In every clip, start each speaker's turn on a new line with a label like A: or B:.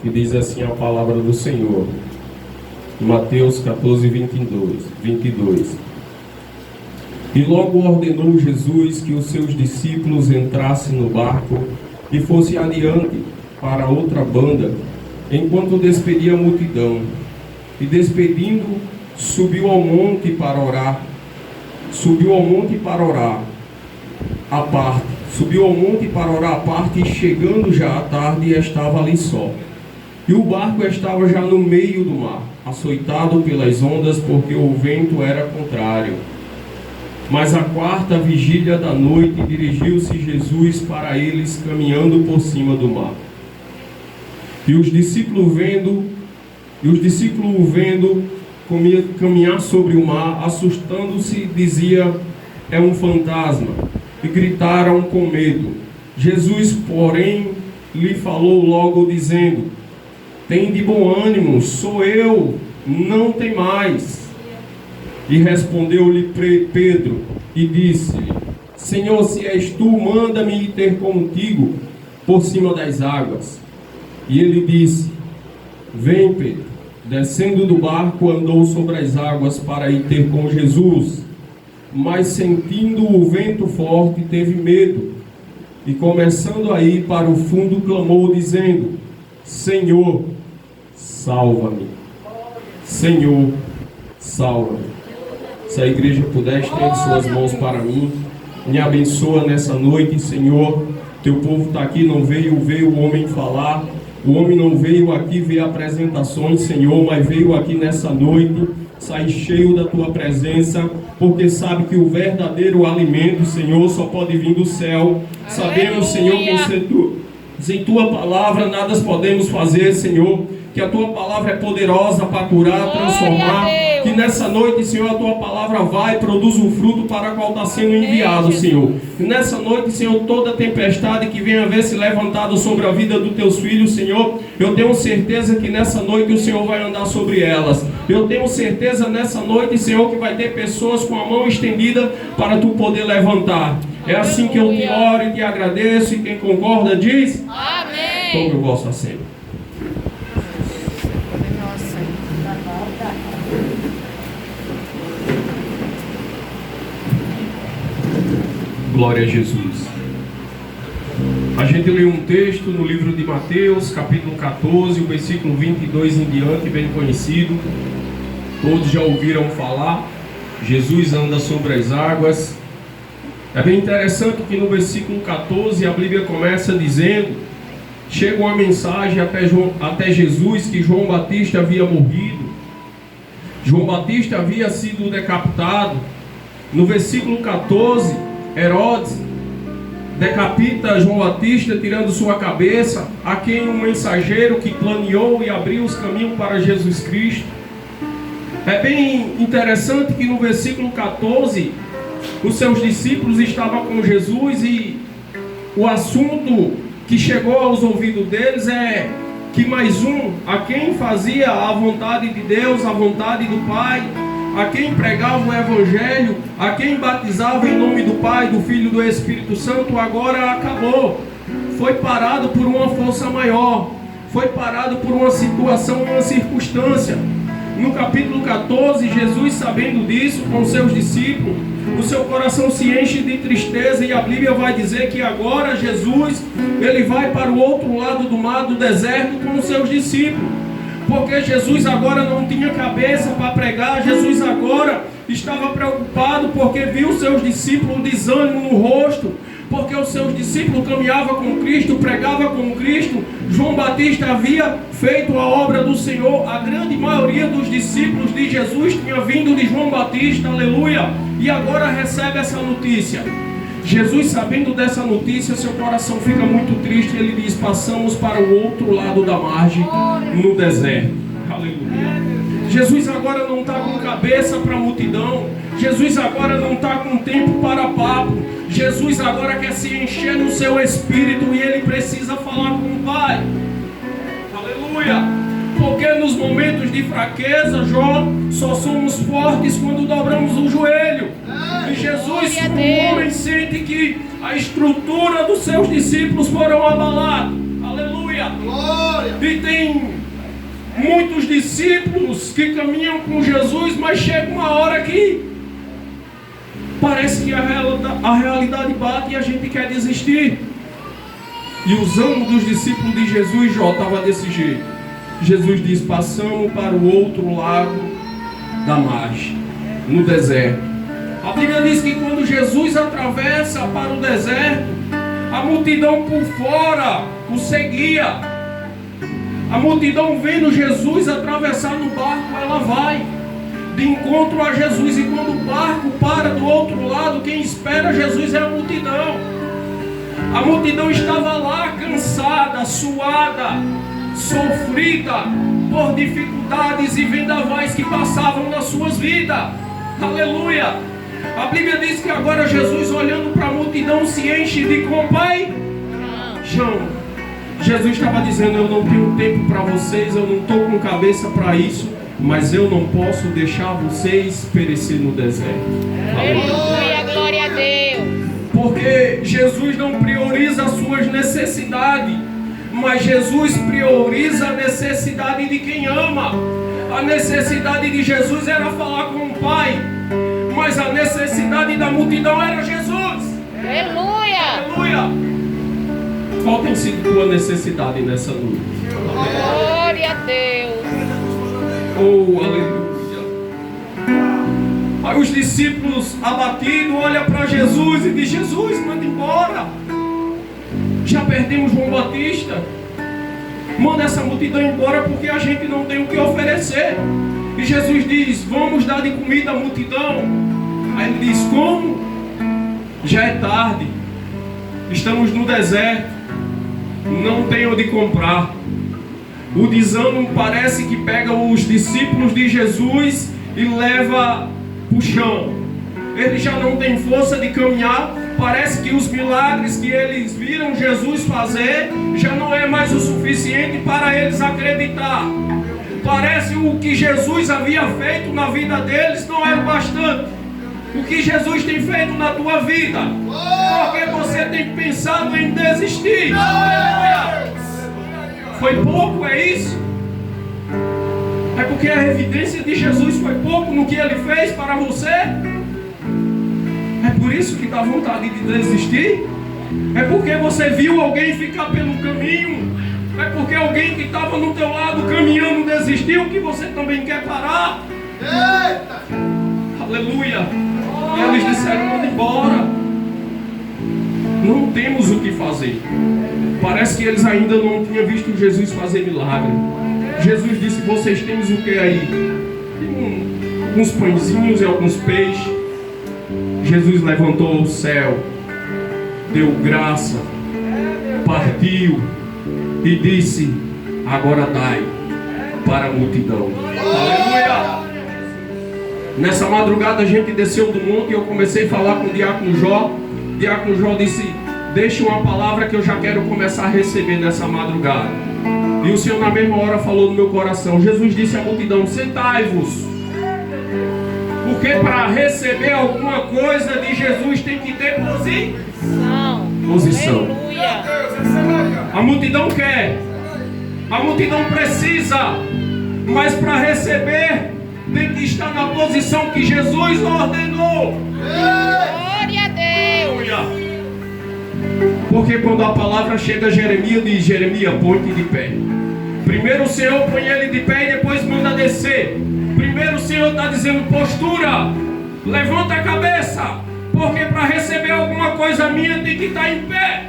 A: que diz assim a palavra do Senhor, Mateus 14, 22. E logo ordenou Jesus que os seus discípulos entrassem no barco e fossem adiante para outra banda, enquanto despedia a multidão. E despedindo, subiu ao monte para orar à parte, e chegando já à tarde, estava ali só. E o barco estava já no meio do mar, açoitado pelas ondas, porque o vento era contrário. Mas à quarta vigília da noite, dirigiu-se Jesus para eles, caminhando por cima do mar. E os discípulos vendo caminhar sobre o mar, assustando-se, dizia: é um fantasma, e gritaram com medo. Jesus, porém, lhe falou logo, dizendo: tem de bom ânimo, sou eu, não temais. E respondeu-lhe Pedro e disse-lhe: Senhor, se és tu, manda-me ir ter contigo por cima das águas. E ele disse: vem, Pedro. Descendo do barco, andou sobre as águas para ir ter com Jesus. Mas sentindo o vento forte, teve medo. E começando a ir para o fundo, clamou, dizendo: Senhor, salva-me. Senhor, salva-me. Se a igreja puder, estende suas mãos para mim. Me abençoa nessa noite, Senhor. Teu povo está aqui, não veio ver o homem falar. O homem não veio aqui ver apresentações, Senhor, mas veio aqui nessa noite, sair cheio da Tua presença, porque sabe que o verdadeiro alimento, Senhor, só pode vir do céu. Sabemos, Senhor, que sem Tua palavra nada podemos fazer, Senhor, que a Tua palavra é poderosa para curar, transformar, que nessa noite, Senhor, a Tua palavra vai e produz um fruto para o qual está sendo enviado, Senhor. E nessa noite, Senhor, toda tempestade que venha a ver se levantado sobre a vida dos Teus filhos, Senhor, eu tenho certeza que nessa noite o Senhor vai andar sobre elas. Eu tenho certeza nessa noite, Senhor, que vai ter pessoas com a mão estendida para Tu poder levantar. É assim que eu te oro e te agradeço, e quem concorda diz: amém. Tome o vosso assento. Glória a Jesus. A gente lê um texto no livro de Mateus, capítulo 14, o versículo 22 em diante, bem conhecido. Todos já ouviram falar. Jesus anda sobre as águas. É bem interessante que no versículo 14 a Bíblia começa dizendo: chega uma mensagem até Jesus que João Batista havia morrido. João Batista havia sido decapitado. No versículo 14, Herodes decapita João Batista, tirando sua cabeça, a quem um mensageiro que planeou e abriu os caminhos para Jesus Cristo. É bem interessante que no versículo 14, os seus discípulos estavam com Jesus, e o assunto que chegou aos ouvidos deles é que mais um, a quem fazia a vontade de Deus, a vontade do Pai, a quem pregava o Evangelho, a quem batizava em nome do Pai, do Filho e do Espírito Santo, agora acabou. Foi parado por uma força maior, foi parado por uma situação, uma circunstância. No capítulo 14, Jesus, sabendo disso com seus discípulos, o seu coração se enche de tristeza, e a Bíblia vai dizer que agora Jesus, ele vai para o outro lado do mar, do deserto, com os seus discípulos. Porque Jesus agora não tinha cabeça para pregar. Jesus agora estava preocupado porque viu seus discípulos desânimo no rosto, porque os seus discípulos caminhavam com Cristo, pregavam com Cristo. João Batista havia feito a obra do Senhor. A grande maioria dos discípulos de Jesus tinha vindo de João Batista, aleluia, e agora recebe essa notícia. Jesus, sabendo dessa notícia, seu coração fica muito triste. Ele diz: passamos para o outro lado da margem, no deserto. Aleluia. Jesus agora não está com cabeça para a multidão. Jesus agora não está com tempo para papo. Jesus agora quer se encher no seu espírito, e ele precisa falar com o Pai. Aleluia. Porque nos momentos de fraqueza, só somos fortes quando dobramos o joelho. E Jesus, como homem, sente que a estrutura dos seus discípulos foram abaladas. Aleluia. E tem muitos discípulos que caminham com Jesus, mas chega uma hora que parece que a realidade bate e a gente quer desistir. E os ânimos dos discípulos de Jesus já estava desse jeito. Jesus diz: passamos para o outro lado da margem, no deserto. A Bíblia diz que quando Jesus atravessa para o deserto, a multidão por fora o seguia. A multidão vendo Jesus atravessar no barco, ela vai de encontro a Jesus. E quando o barco para do outro lado, quem espera Jesus é a multidão. A multidão estava lá cansada, suada, sofrida por dificuldades e vendavais que passavam nas suas vidas. Aleluia! A Bíblia diz que agora Jesus, olhando para a multidão, se enche de compaixão. Jesus estava dizendo: eu não tenho tempo para vocês, eu não estou com cabeça para isso, mas eu não posso deixar vocês perecer no deserto.
B: Aleluia, glória a Deus.
A: Porque Jesus não prioriza as suas necessidades, mas Jesus prioriza a necessidade de quem ama. A necessidade de Jesus era falar com o Pai, mas a necessidade da multidão era Jesus.
B: Aleluia.
A: Aleluia. Qual tem sido tua necessidade nessa noite?
B: Glória a Deus.
A: Oh, aleluia. Aí os discípulos abatidos olham para Jesus e dizem: Jesus, manda embora. Já perdemos João Batista. Manda essa multidão embora porque a gente não tem o que oferecer. E Jesus diz: vamos dar de comida à multidão. Aí ele diz: como? Já é tarde. Estamos no deserto. Não tem onde comprar. O desânimo parece que pega os discípulos de Jesus e leva para o chão. Eles já não têm força de caminhar. Parece que os milagres que eles viram Jesus fazer já não é mais o suficiente para eles acreditar. Parece o que Jesus havia feito na vida deles não era o bastante. O que Jesus tem feito na tua vida? Porque você tem pensado em desistir? Foi pouco, é isso? É porque a evidência de Jesus foi pouco no que Ele fez para você? É por isso que dá vontade de desistir? É porque você viu alguém ficar pelo caminho? É porque alguém que estava no teu lado caminhando desistiu que você também quer parar? Eita! Aleluia! E eles disseram: manda embora. Não temos o que fazer. Parece que eles ainda não tinham visto Jesus fazer milagre. Jesus disse: vocês têm o que aí? Uns pãezinhos e alguns peixes. Jesus levantou o céu, deu graça, partiu e disse: agora dai para a multidão. Aleluia! Nessa madrugada a gente desceu do monte e eu comecei a falar com o diácono Jó. O diácono Jó disse: deixe uma palavra que eu já quero começar a receber nessa madrugada. E o Senhor na mesma hora falou no meu coração. Jesus disse à multidão: sentai-vos. Porque para receber alguma coisa de Jesus tem que ter posição.
B: Aleluia.
A: A multidão quer, a multidão precisa, mas para receber tem que estar na posição que Jesus ordenou.
B: Glória a Deus.
A: Porque quando a palavra chega a Jeremias, diz: Jeremias, põe-te de pé. Primeiro o Senhor põe ele de pé e depois manda descer. Primeiro o Senhor está dizendo: postura, levanta a cabeça, porque para receber alguma coisa minha tem que estar em pé.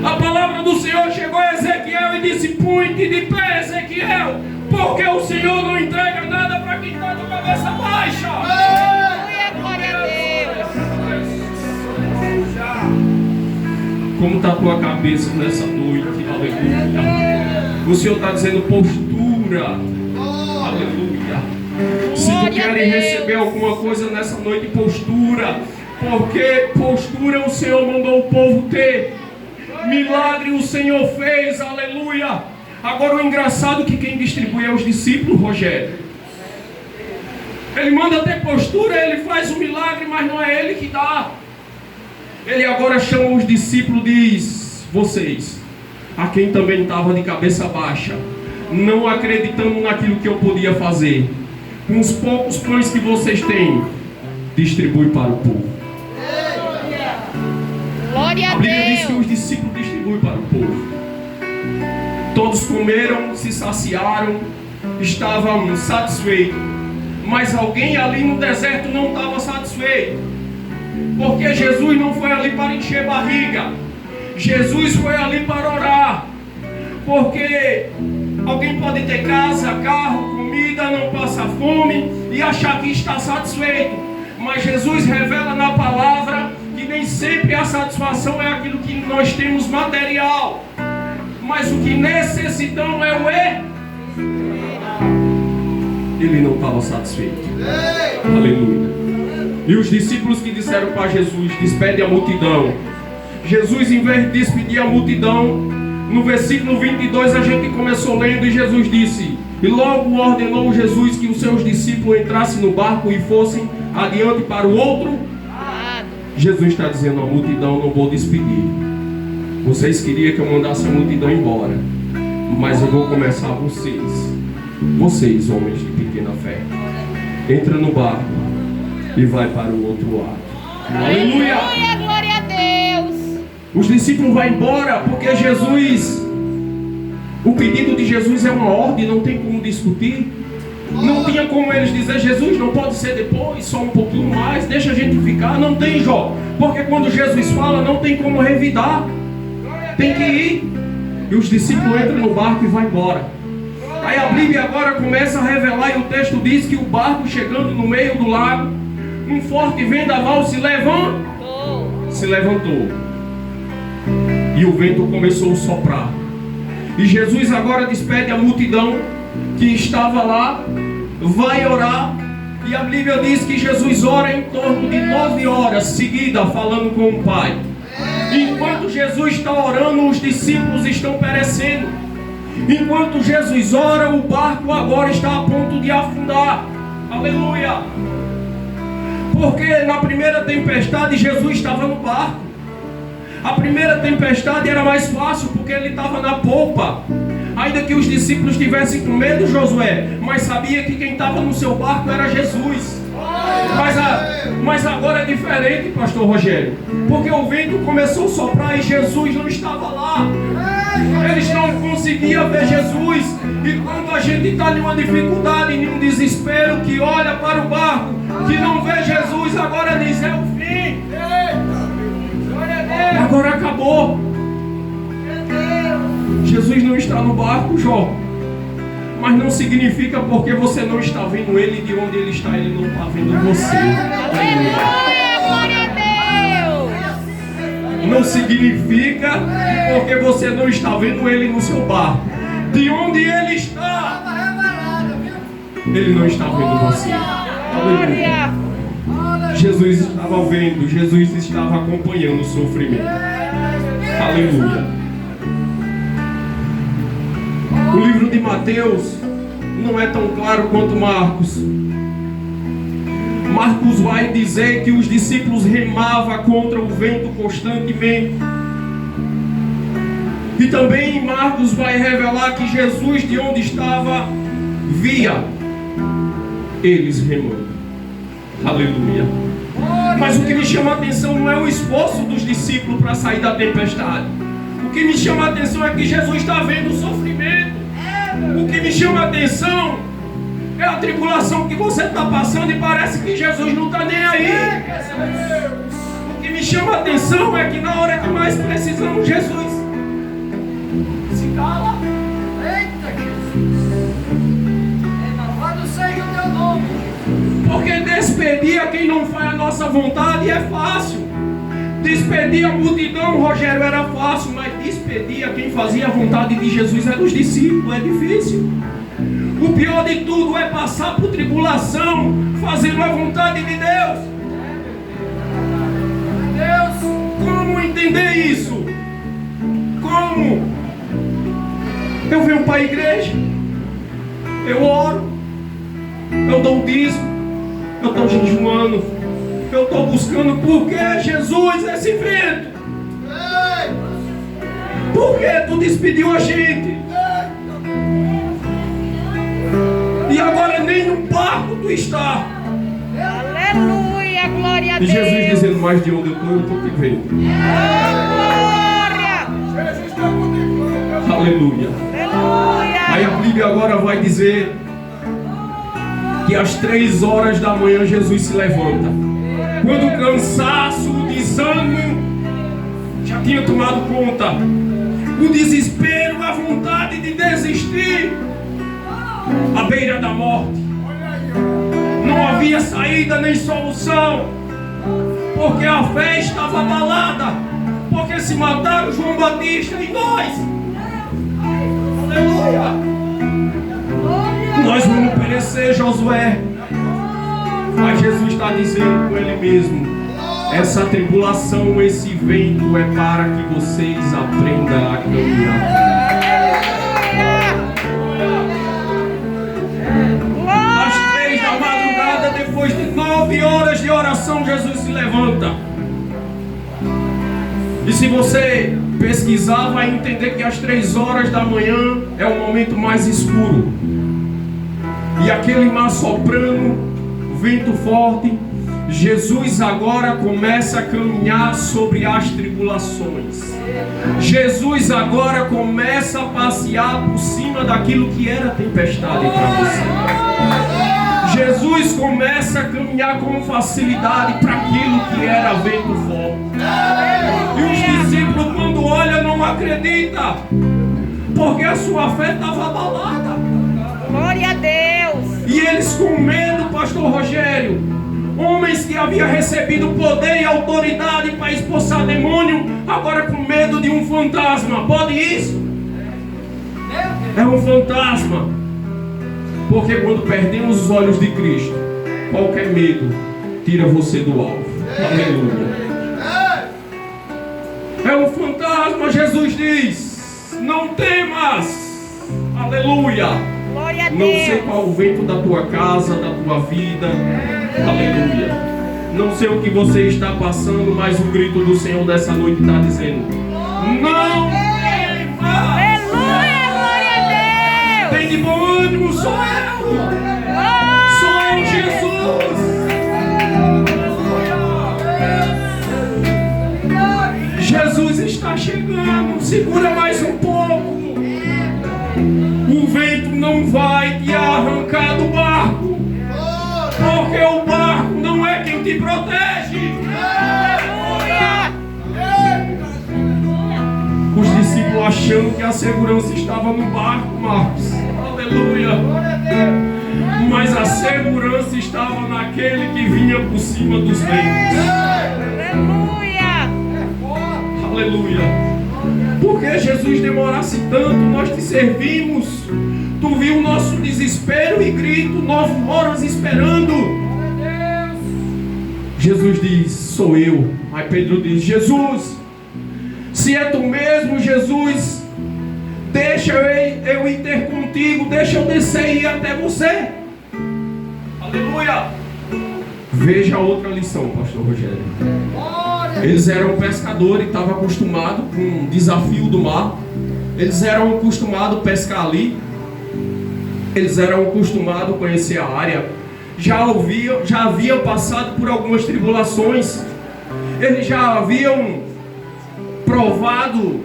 A: A palavra do Senhor chegou a Ezequiel e disse: põe-te de pé, Ezequiel, porque o Senhor não entrega nada para quem está de cabeça baixa.
B: Glória a Deus.
A: Como está a tua cabeça nessa noite? Aleluia. O Senhor está dizendo: postura. Aleluia. Se tu queres receber alguma coisa nessa noite, postura. Porque postura o Senhor mandou o povo ter. Milagre o Senhor fez. Aleluia. Agora o engraçado é que quem distribui é os discípulos, Rogério. Ele manda ter postura, ele faz o milagre, mas não é ele que dá. Ele agora chama os discípulos e diz: vocês, a quem também estava de cabeça baixa, não acreditando naquilo que eu podia fazer: com os poucos pães que vocês têm, distribui para o povo.
B: Glória a
A: A Bíblia diz que
B: Deus.
A: os discípulos distribuem para o povo. Todos comeram, se saciaram, estavam satisfeitos. Mas alguém ali no deserto não estava satisfeito, porque Jesus não foi ali para encher barriga. Jesus foi ali para orar. Porque alguém pode ter casa, carro, comida, não passa fome e achar que está satisfeito. Mas Jesus revela na palavra que nem sempre a satisfação é aquilo que nós temos material, mas o que necessitamos é o Ele não estava satisfeito. Aleluia. E os discípulos que disseram para Jesus: despede a multidão. Jesus, em vez de despedir a multidão, no versículo 22 a gente começou lendo e Jesus disse: e logo ordenou Jesus que os seus discípulos entrassem no barco e fossem adiante para o outro. Jesus está dizendo: a multidão não vou despedir. Vocês queriam que eu mandasse a multidão embora, mas eu vou começar vocês, homens de pequena fé. Entra no barco e vai para o outro lado. Aleluia!
B: Glória a Deus.
A: Os discípulos vão embora porque Jesus, o pedido de Jesus é uma ordem, não tem como discutir. Não tinha como eles dizer: Jesus, não pode ser depois, só um pouquinho mais, deixa a gente ficar. Não tem, Jó, porque quando Jesus fala não tem como revidar, tem que ir. E os discípulos entram no barco e vão embora. Aí a Bíblia agora começa a revelar, e o texto diz que o barco, chegando no meio do lago, um forte vendaval se levantou. E o vento começou a soprar. E Jesus agora despede a multidão que estava lá, vai orar. E a Bíblia diz que Jesus ora em torno de 9 horas seguidas, falando com o Pai. Enquanto Jesus está orando, os discípulos estão perecendo. Enquanto Jesus ora, o barco agora está a ponto de afundar. Aleluia! Porque na primeira tempestade Jesus estava no barco. A primeira tempestade era mais fácil porque ele estava na polpa. Ainda que os discípulos tivessem com medo, Josué, mas sabia que quem estava no seu barco era Jesus. Mas agora é diferente, pastor Rogério, porque o vento começou a soprar e Jesus não estava lá. Eles não conseguiam ver Jesus. E quando a gente está em uma dificuldade, em um desespero, que olha para o barco, que não vê Jesus, agora diz: é o fim, agora acabou. Jesus não está no barco, Jó, mas não significa porque você não está vendo Ele, de onde Ele está, Ele não está vendo você.
B: Aleluia, glória a Deus.
A: Não significa que porque você não está vendo Ele no seu barco, de onde Ele está, Ele não está vendo você. Aleluia. Jesus estava vendo, Jesus estava acompanhando o sofrimento. Aleluia. O livro de Mateus não é tão claro quanto Marcos. Marcos vai dizer que os discípulos remavam contra o vento constantemente. E também Marcos vai revelar que Jesus, de onde estava, via eles remando. Aleluia. Mas o que me chama a atenção não é o esforço dos discípulos para sair da tempestade. O que me chama a atenção é que Jesus está vendo o sofrimento. O que me chama a atenção é a tribulação que você está passando e parece que Jesus não está nem aí. O que me chama a atenção é que na hora que mais precisamos, Jesus se cala.
C: Eita Jesus! Louvado seja o teu nome!
A: Porque despedir a quem não faz a nossa vontade é fácil. Despedir a multidão, Rogério, era fácil, mas despedir a quem fazia a vontade de Jesus era os discípulos, é difícil. O pior de tudo é passar por tribulação fazendo a vontade de Deus. Como entender isso? Como? Eu venho para a igreja, eu oro, eu dou o dízimo, eu estou jejuando, eu estou buscando. Por que, Jesus, esse vento? Por que tu despediu a gente? E agora nem no barco tu está.
B: Aleluia, glória a
A: E
B: Deus.
A: Jesus dizendo, mas de onde eu estou te vendo.
B: Glória.
A: Aleluia.
B: Aleluia.
A: Aí a Bíblia agora vai dizer que às 3 horas da manhã Jesus se levanta. Quando o cansaço, o desânimo já tinha tomado conta, o desespero, a vontade de desistir, à beira da morte, não havia saída nem solução, porque a fé estava abalada, porque se mataram João Batista e nós. Aleluia! Nós vamos perecer, Josué. Mas Jesus está dizendo com ele mesmo: essa tribulação, esse vento é para que vocês aprendam a caminhar. Às 3 da madrugada, depois de 9 horas de oração, Jesus se levanta. E se você pesquisar, vai entender que às 3 horas da manhã é o momento mais escuro. E aquele mar soprando, vento forte, Jesus agora começa a caminhar sobre as tribulações. Jesus agora começa a passear por cima daquilo que era tempestade para você. Jesus começa a caminhar com facilidade para aquilo que era vento forte. E os discípulos, quando olham, não acreditam, porque a sua fé estava abalada.
B: Glória a Deus.
A: E eles com medo, pastor Rogério, homens que haviam recebido poder e autoridade para expulsar demônio, agora com medo de um fantasma. Pode isso? É um fantasma. Porque quando perdemos os olhos de Cristo, qualquer medo tira você do alvo. Aleluia. É um fantasma. Jesus diz: não temas. Aleluia.
B: Glória a Deus.
A: Não sei qual o vento da tua casa, da tua vida. Aleluia. Não sei o que você está passando, mas o grito do Senhor dessa noite está dizendo: não temas.
B: Aleluia, glória a Deus.
A: Tem de bom ânimo, sou eu. Sou Jesus. Jesus está chegando. Segura mais um pouco. O vento não vai te arrancar do barco, porque o barco não é quem te protege. Os discípulos achando que a segurança estava no barco, Marcos. Aleluia. Mas a segurança estava naquele que vinha por cima dos ventos.
B: Aleluia.
A: Aleluia. Porque Jesus demorasse tanto, nós te servimos. Tu viu o nosso desespero e grito, 9 horas esperando. Jesus diz: sou eu. Aí Pedro diz: Jesus, se é tu mesmo, Jesus, deixa eu ir ter contigo, deixa eu descer e ir até você. Aleluia. Veja outra lição, pastor Rogério. Eles eram pescadores, estavam acostumados com o desafio do mar. Eles eram acostumados a pescar ali. Eles eram acostumados a conhecer a área. Já haviam passado por algumas tribulações. Eles já haviam provado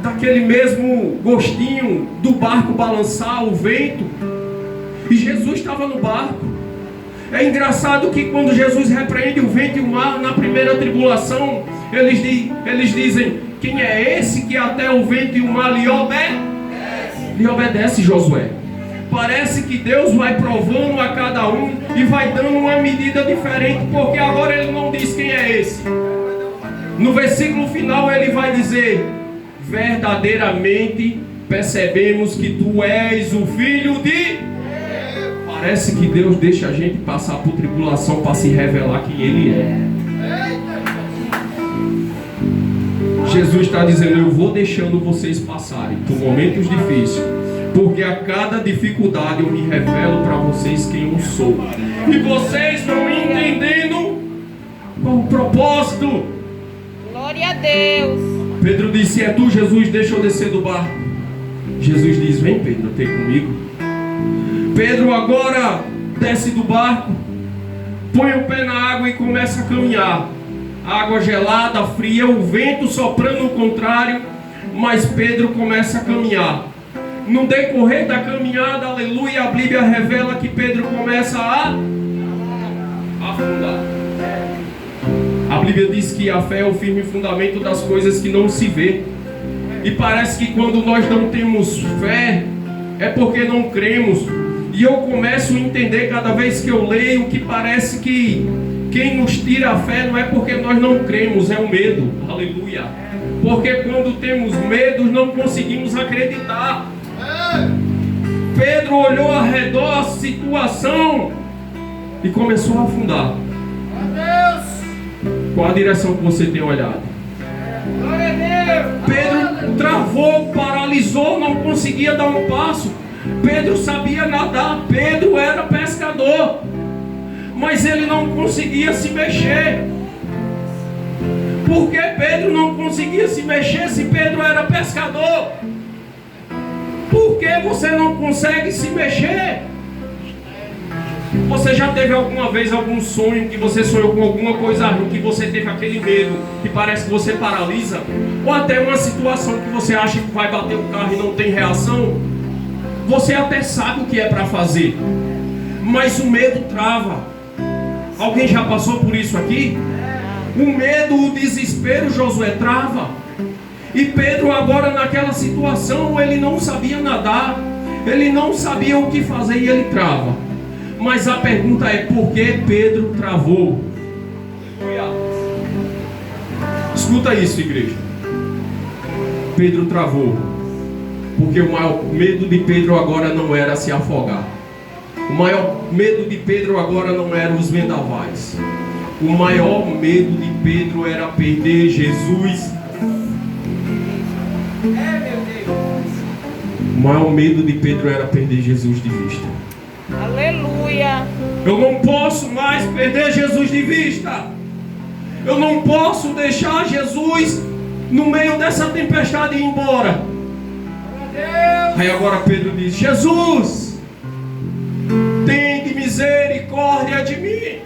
A: daquele mesmo gostinho do barco balançar, o vento. E Jesus estava no barco. É engraçado que quando Jesus repreende o vento e o mar na primeira tribulação, eles dizem: quem é esse que até o vento e o mar lhe obedece, Josué? Parece que Deus vai provando a cada um e vai dando uma medida diferente, porque agora ele não diz quem é esse. No versículo final ele vai dizer: verdadeiramente percebemos que tu és o Filho de... Parece que Deus deixa a gente passar por tribulação para se revelar quem Ele é. Jesus está dizendo: eu vou deixando vocês passarem por momentos difíceis, porque a cada dificuldade eu me revelo para vocês quem eu sou. E vocês vão entendendo qual o propósito.
B: Glória a Deus.
A: Pedro disse: é tu, Jesus, deixa eu descer do barco. Jesus diz: vem, Pedro, tem comigo. Pedro agora desce do barco, põe o pé na água e começa a caminhar. Água gelada, fria, o vento soprando o contrário, mas Pedro começa a caminhar. No decorrer da caminhada, aleluia, a Bíblia revela que Pedro começa a afundar. A Bíblia diz que a fé é o firme fundamento das coisas que não se vê. E parece que quando nós não temos fé, é porque não cremos. E eu começo a entender cada vez que eu leio que parece que quem nos tira a fé não é porque nós não cremos, é o medo. Aleluia. Porque quando temos medo, não conseguimos acreditar. Pedro olhou ao redor a situação e começou a afundar. Qual a direção que você tem olhado? Pedro travou, paralisou, não conseguia dar um passo. Pedro sabia nadar, Pedro era pescador, mas ele não conseguia se mexer. Por que Pedro não conseguia se mexer se Pedro era pescador? Por que você não consegue se mexer? Você já teve alguma vez algum sonho que você sonhou com alguma coisa ruim, que você teve aquele medo, que parece que você paralisa? Ou até uma situação que você acha que vai bater o carro e não tem reação? Você até sabe o que é para fazer, mas o medo trava. Alguém já passou por isso aqui? O medo, o desespero, Josué, trava. E Pedro agora naquela situação, ele não sabia nadar, ele não sabia o que fazer e ele trava. Mas a pergunta é: por que Pedro travou? Escuta isso, igreja. Pedro travou porque o maior medo de Pedro agora não era se afogar. O maior medo de Pedro agora não eram os vendavais. O maior medo de Pedro era perder Jesus. O maior medo de Pedro era perder Jesus de vista.
B: Aleluia.
A: Eu não posso mais perder Jesus de vista. Eu não posso deixar Jesus no meio dessa tempestade ir embora. Aí agora Pedro diz: Jesus, tem de misericórdia de mim.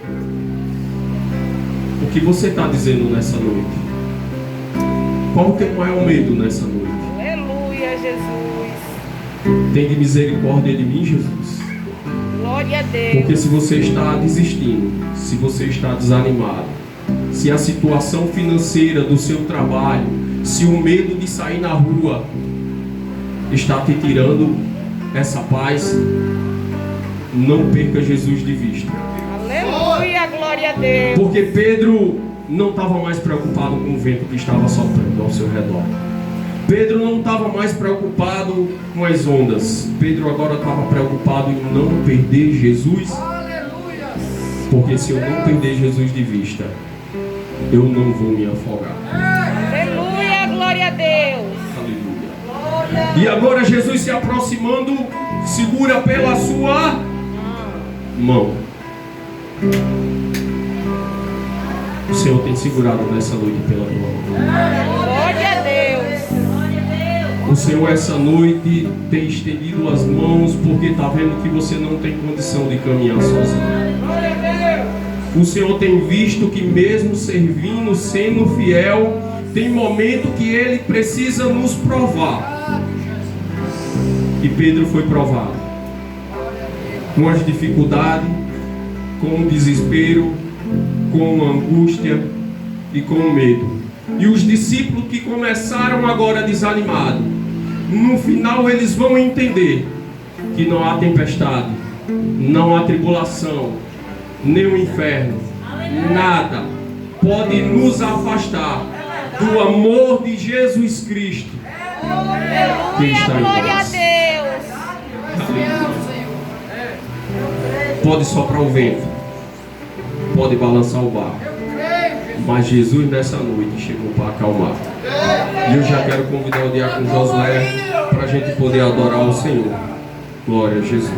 A: O que você está dizendo nessa noite? Qual o teu maior medo nessa noite?
B: Aleluia, Jesus.
A: Tem de misericórdia de mim, Jesus.
B: Glória a Deus.
A: Porque se você está desistindo, se você está desanimado, se a situação financeira do seu trabalho, se o medo de sair na rua está te tirando essa paz, não perca Jesus de vista.
B: Aleluia, glória a Deus.
A: Porque Pedro não estava mais preocupado com o vento que estava soprando ao seu redor. Pedro não estava mais preocupado com as ondas. Pedro agora estava preocupado em não perder Jesus. Porque se eu não perder Jesus de vista, eu não vou me afogar.
B: Aleluia, glória a Deus.
A: Aleluia. E agora Jesus se aproximando, segura pela sua mão. O Senhor tem segurado nessa noite pela tua mão.
B: Glória a Deus.
A: O Senhor essa noite tem estendido as mãos porque está vendo que você não tem condição de caminhar sozinho. O Senhor tem visto que mesmo servindo, sendo fiel, tem momento que Ele precisa nos provar. E Pedro foi provado com as dificuldades, com o desespero, com a angústia e com o medo. E os discípulos que começaram agora desanimados, no final eles vão entender que não há tempestade, não há tribulação, nem o inferno, nada pode nos afastar do amor de Jesus Cristo que está em
B: Glória a
A: nós.
B: Deus.
A: Pode soprar o vento, pode balançar o barco, mas Jesus nessa noite chegou para acalmar. E eu já quero convidar o diácono Josué para a gente poder adorar o Senhor. Glória a Jesus.